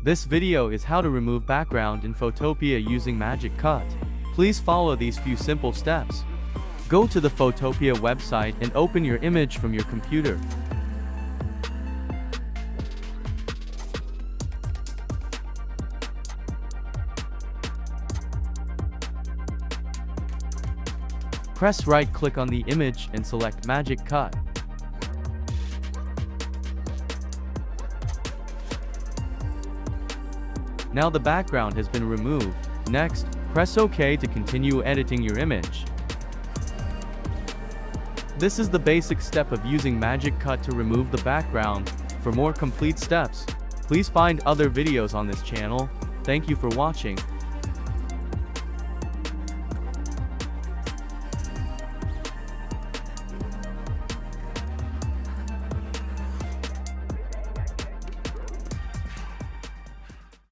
This video is how to remove background in Photopea using Magic Cut. Please follow these few simple steps. Go to the Photopea website and open your image from your computer. Press right-click on the image and select Magic Cut. Now the background has been removed. Next, press OK to continue editing your image. This is the basic step of using Magic Cut to remove the background. For more complete steps, please find other videos on this channel. Thank you for watching.